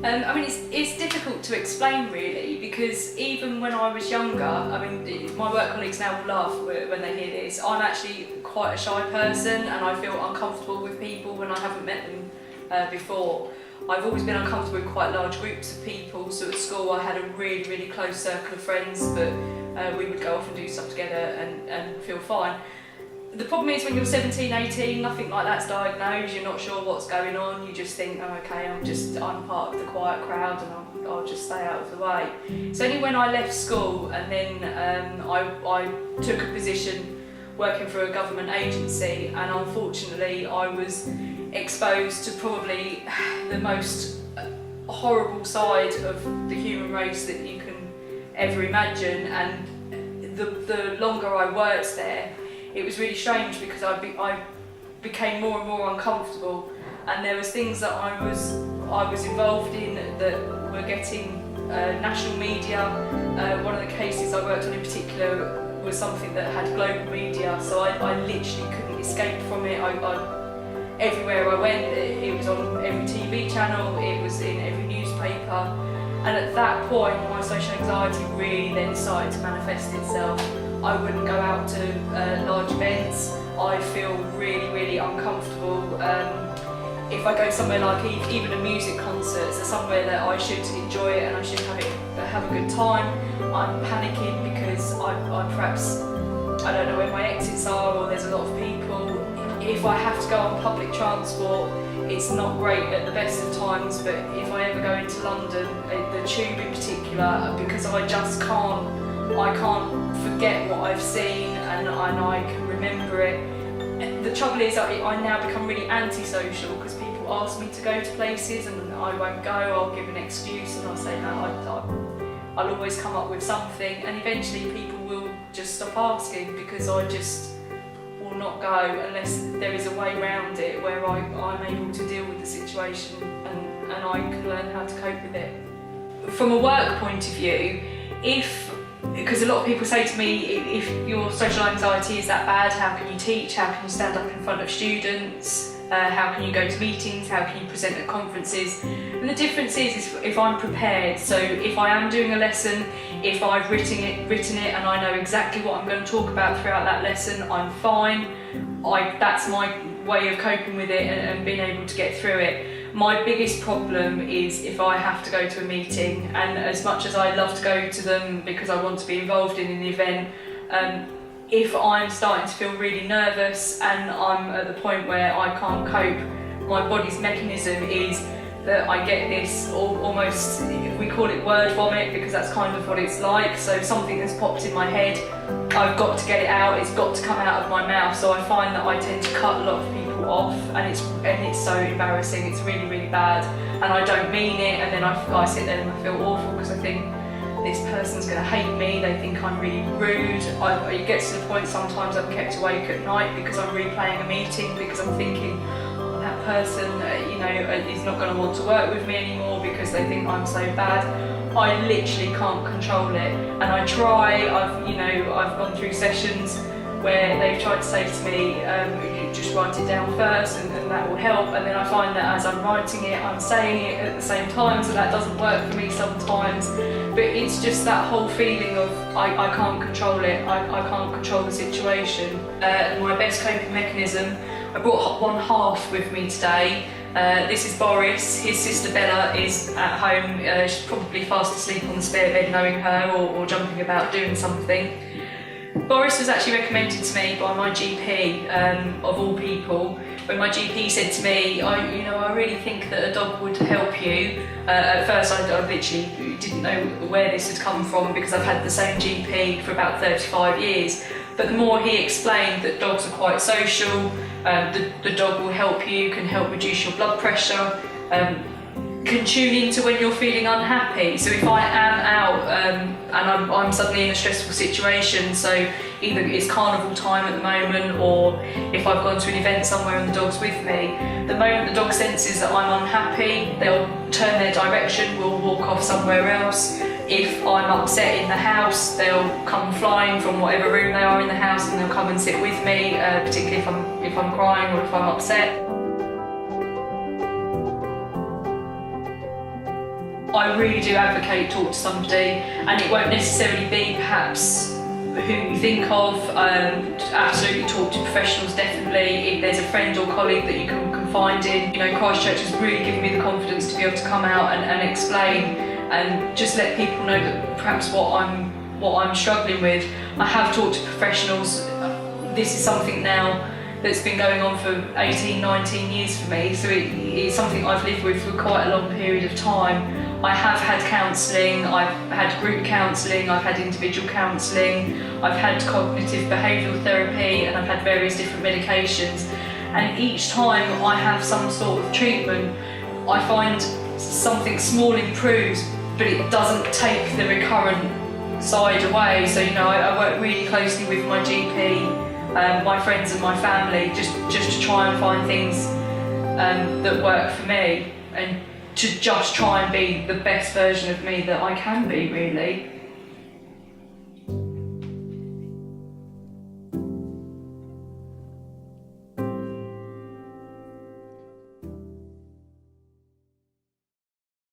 I mean, it's difficult to explain really, because even when I was younger, I mean, my work colleagues now will laugh when they hear this. I'm actually quite a shy person, and I feel uncomfortable with people when I haven't met them before. I've always been uncomfortable with quite large groups of people, so at school I had a really, really close circle of friends that we would go off and do stuff together and feel fine. The problem is when you're 17, 18, nothing like that's diagnosed, you're not sure what's going on, you just think, oh, okay, I'm part of the quiet crowd and I'll just stay out of the way. It's only when I left school and then I took a position working for a government agency, and unfortunately I was exposed to probably the most horrible side of the human race that you can ever imagine, and the longer I worked there, it was really strange because I became more and more uncomfortable, and there was things that I was involved in that were getting national media. One of the cases I worked on in particular was something that had global media, so I literally couldn't escape from it. Everywhere I went, it was on every TV channel, it was in every newspaper, and at that point my social anxiety really then started to manifest itself. I wouldn't go out to large events. I feel really, really uncomfortable. If I go somewhere like even a music concert, so somewhere that I should enjoy it and I should have a good time, I'm panicking because I don't know where my exits are, or there's a lot of people. If I have to go on public transport, it's not great at the best of times, but if I ever go into London, the tube in particular, because I just can't forget what I've seen and I can remember it. The trouble is I now become really antisocial because people ask me to go to places and I won't go. I'll give an excuse and I'll say no, I'll always come up with something, and eventually people will just stop asking because I just will not go unless there is a way around it where I'm able to deal with the situation and I can learn how to cope with it. From a work point of view, because a lot of people say to me, if your social anxiety is that bad, how can you teach? How can you stand up in front of students? How can you go to meetings? How can you present at conferences? And the difference is if I'm prepared. So if I am doing a lesson, if I've written it and I know exactly what I'm going to talk about throughout that lesson, I'm fine. That's my way of coping with it and being able to get through it. My biggest problem is if I have to go to a meeting, and as much as I love to go to them because I want to be involved in the event, if I'm starting to feel really nervous and I'm at the point where I can't cope, my body's mechanism is that I get this almost, we call it word vomit because that's kind of what it's like. So something that's popped in my head, I've got to get it out, it's got to come out of my mouth. So I find that I tend to cut a lot of people off, and it's so embarrassing, it's really, really bad, and I don't mean it, and then I sit there and I feel awful because I think this person's going to hate me, they think I'm really rude. It gets to the point sometimes I'm kept awake at night because I'm replaying a meeting because I'm thinking, that person is not going to want to work with me anymore because they think I'm so bad. I literally can't control it, and I try. I've gone through sessions where they've tried to say to me, you just write it down first and that will help, and then I find that as I'm writing it, I'm saying it at the same time, so that doesn't work for me sometimes. But it's just that whole feeling of I can't control it, I can't control the situation. My best coping mechanism, I brought one half with me today. This is Boris. His sister Bella is at home. She's probably fast asleep on the spare bed knowing her, or jumping about doing something. Boris was actually recommended to me by my GP, of all people. When my GP said to me, I really think that a dog would help you. At first I literally didn't know where this had come from because I've had the same GP for about 35 years. But the more he explained that dogs are quite social, the dog will help you, can help reduce your blood pressure, can tune into when you're feeling unhappy. So if I am out and I'm suddenly in a stressful situation, so either it's carnival time at the moment, or if I've gone to an event somewhere and the dog's with me, the moment the dog senses that I'm unhappy, they'll turn their direction, we'll walk off somewhere else. If I'm upset in the house, they'll come flying from whatever room they are in the house and they'll come and sit with me, particularly if I'm crying or if I'm upset. I really do advocate talk to somebody, and it won't necessarily be perhaps who you think of. Absolutely talk to professionals, definitely. If there's a friend or colleague that you can confide in. You know, Christchurch has really given me the confidence to be able to come out and explain and just let people know that perhaps what I'm struggling with. I have talked to professionals. This is something now that's been going on for 18, 19 years for me, so it's something I've lived with for quite a long period of time. I have had counselling, I've had group counselling, I've had individual counselling, I've had cognitive behavioural therapy, and I've had various different medications. And each time I have some sort of treatment, I find something small improves, but it doesn't take the recurrent side away. So, you know, I work really closely with my GP, my friends and my family, just to try and find things that work for me, and to just try and be the best version of me that I can be, really.